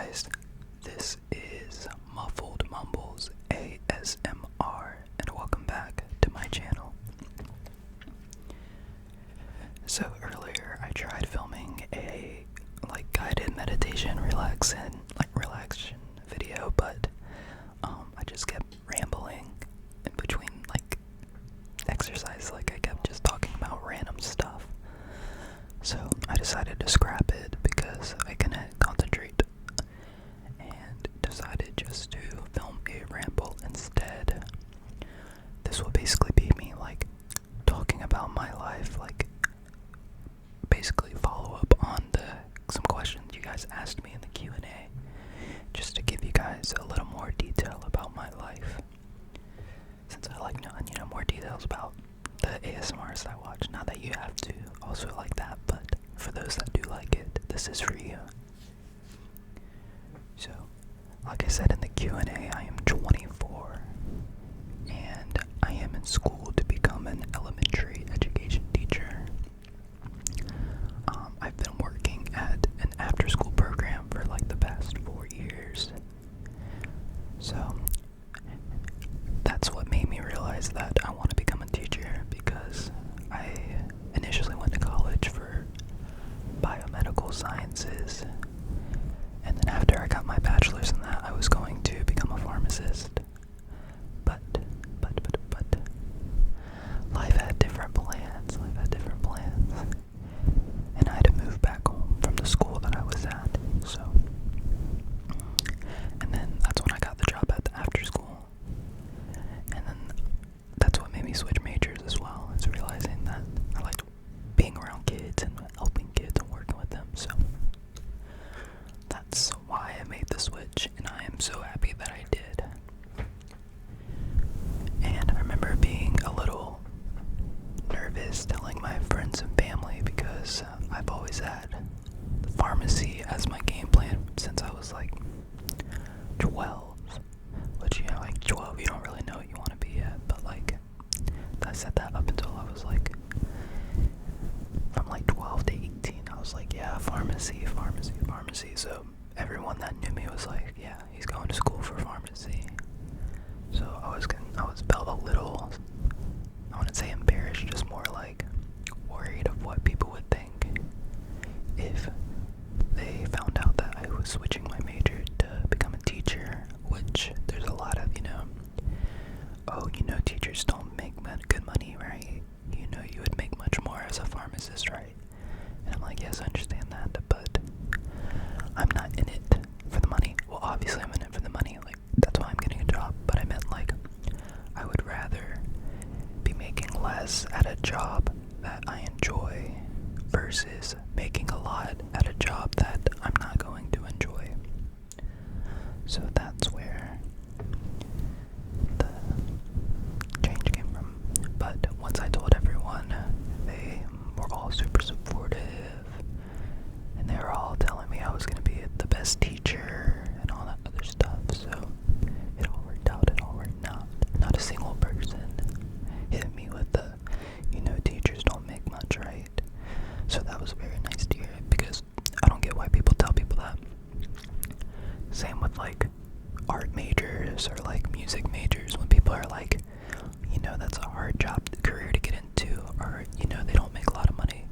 guys, this is Muffled Mumbles ASMR, and welcome back to my channel. So earlier I tried filming a guided meditation relaxation video, but I just kept rambling in between exercise. I kept just talking about random stuff. So I decided to scrap it because I couldn't concentrate, and decided just to film a ramble instead. This will basically be me talking about my life, basically follow up on some questions you guys asked me in the Q&A, just to give you guys a little more detail about my life, since I like knowing more details about the ASMRs I watch. Not that you have to also like that, but for those that do like it, this is for you. So, like I said in the Q&A, I am 24, and I am in school to become an elementary education teacher. I've been working at an after-school program for the past 4 years. So, that's what made me realize that I want to become a teacher, because I initially went to college for biomedical sciences, and then after I got my bachelor's in that, I was going to become a pharmacist. But life had different plans, and I had to move back home from the school that I was at. So, and then that's when I got the job at the after school. And then that's what made me switch majors as well, is realizing that I liked being around kids and helping kids and working with them. So that's why I made the switch, and I am so happy that I did. And I remember being a little nervous telling my friends and family, because I've always had the pharmacy as my game plan since I was 12, which 12 you don't really know what you want to be yet, but I said that up until I was from 12 to 18, I was yeah, pharmacy. So everyone that knew me was yeah, he's going to school for pharmacy. So I was felt a little, I wouldn't say embarrassed, just more worried of what people would think if they found out that I was switching my major to become a teacher, which there's a lot of, teachers don't make good money, right? You would make much more as a pharmacist, right? And I'm yes, I understand that, but I'm not in it for the money. Well, obviously I'm in it for the money, that's why I'm getting a job, but I meant I would rather be making less at a job that I enjoy versus making a lot at a job that I'm not going to enjoy. So that's where the change came from. But once I told everyone, they were all super supportive, and they were all telling me I was going to be the best teacher and all that other stuff. So it all worked out. Not a single person hit me with the, teachers don't make much, right? So that was very nice to hear, because I don't get why people tell people that. Same with art majors or music majors, when people are that's a hard career to get into, or they don't make a lot of money.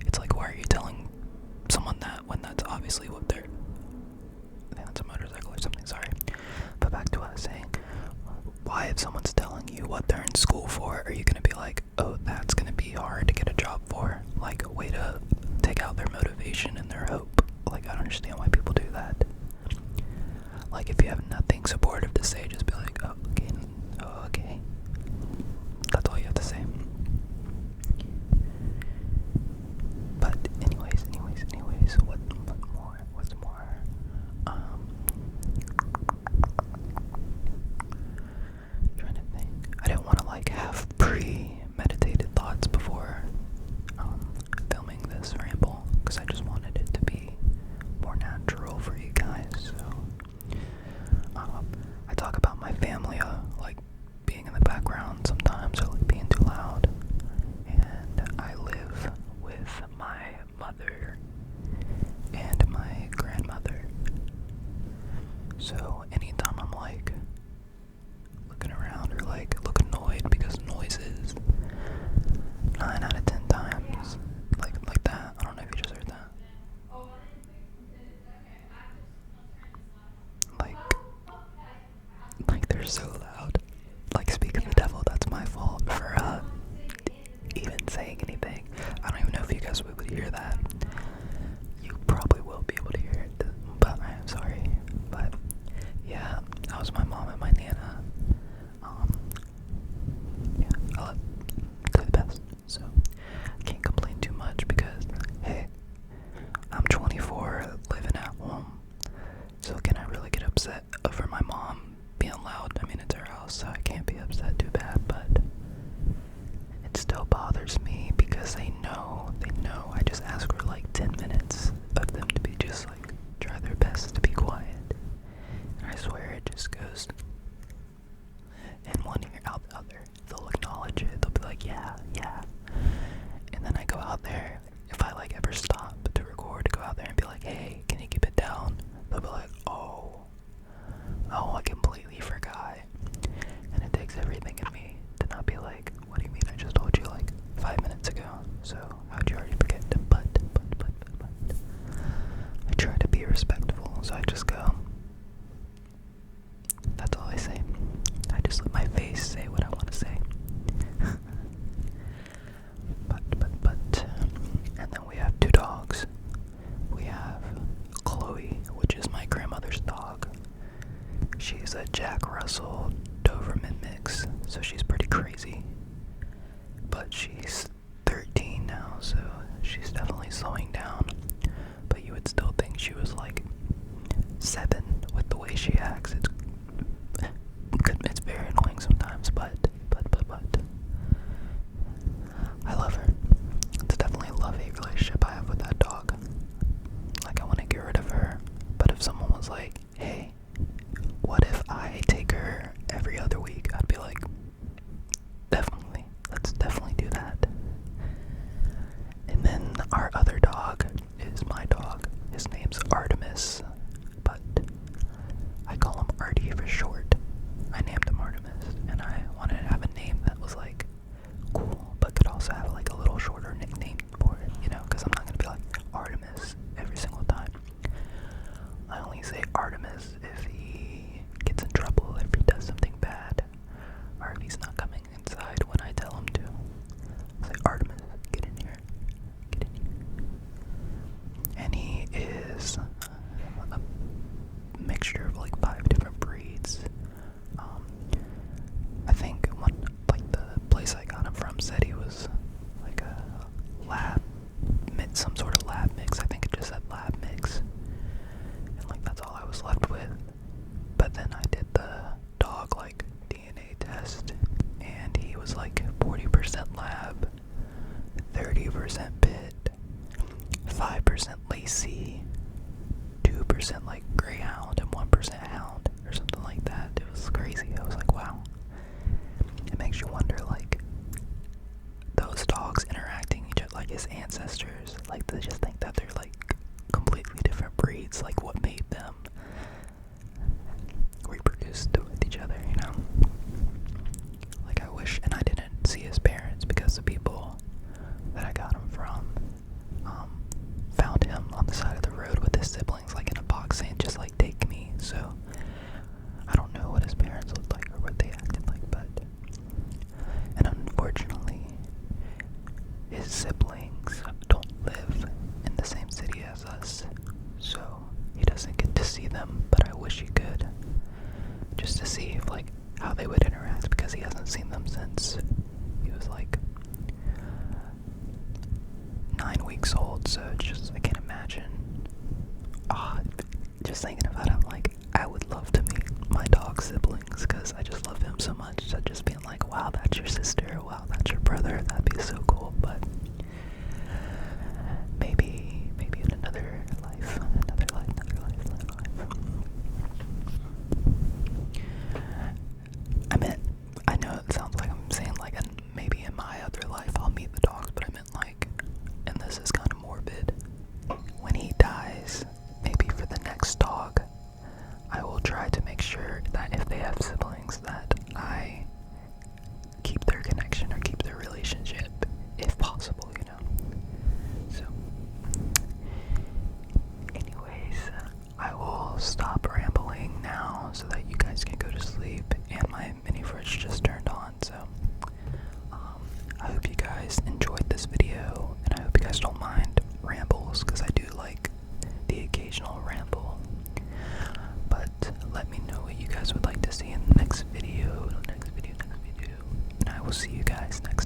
It's why are you telling someone that when that's obviously what they're, I think that's a motorcycle or something, sorry. But back to what I was saying, why, if someone's telling you what they're in school for, are you gonna be oh, that's gonna be hard to get a job for? A way to take out their motivation and their hope. I don't understand why people do that. If you have nothing supportive to say, just be oh, okay. That's all you have to say. But anyways, what's more? Trying to think. I didn't want to have premeditated thoughts before filming this ramble, because I just wanted it to be more natural for you guys. So I talk about my family being in the background sometimes, or being too loud, and I live with my mother and my grandmother. She's a Jack Russell Doberman mix, so she's pretty crazy. But she's 13 now, so she's definitely slowing down. But you would still think she was like 7 with the way she acts. It's very annoying sometimes, but I love her. It's definitely a love-hate relationship I have with that dog. Like, I want to get rid of her, but if someone was like, hey, what if I take her every other week? I'd be like, definitely, let's definitely do that. And then our other dog is my dog. His name's Artemis, but I call him Artie for short. I named him Artemis, and I wanted to have a name that was like cool, but could also have like a little shorter nickname for it, you know, because I'm not gonna be like Artemis every single time. I only say Artemis if he gets in trouble, if he does something bad, or if he's not coming inside when I tell him to. I say, Artemis, get in here, get in here. And he is a mixture of like 5 different breeds. I think like the place I got him from said he was like a lab, some sort of lab mix. I think it just said lab mix, and like that's all I was left with. But then I did the dog like DNA test, and he was like 40% lab, 30% pit, 5% Lacey, 2% like greyhound, and 1% hound, or something like that. It was crazy. I was like, wow. It makes you wonder, like, those dogs interacting each other, like his ancestors, like they just think that they're like completely different breeds, like what made them reproduce with each other, you know? Like I wish, and I didn't see his parents because the people that I got him from found him on the side of the road with his siblings, like in a box saying just like take me. So I don't know what his parents looked like or what they acted like, but and unfortunately his siblings don't live in the same city as us, so he doesn't get to see them, but I wish he could, just to see if, like, how they would interact, because he hasn't seen them since he was like 9 weeks old. So it's just, I can't imagine. Just thinking about it, I'm like, I would love to meet my dog's siblings, because I just love him so much. So just being like, wow, that's your sister, wow, that's your brother, that'd be so cool. But maybe in another life. I know it sounds like I'm saying like maybe in my other life I'll meet the dogs, but I meant like, and this is kind of morbid, when he dies, maybe for the next dog, I will try to make sure that if they have siblings, that I keep their connection or keep their relationship, if possible, you know? So, anyways, I will stop rambling now so that you guys can go to sleep, and my mini fridge just turned on, so I hope you guys enjoyed this video, and I hope you guys don't mind rambles, because I do like the occasional ramble. But let me know what you guys would like to see in the next video, and I will see you guys next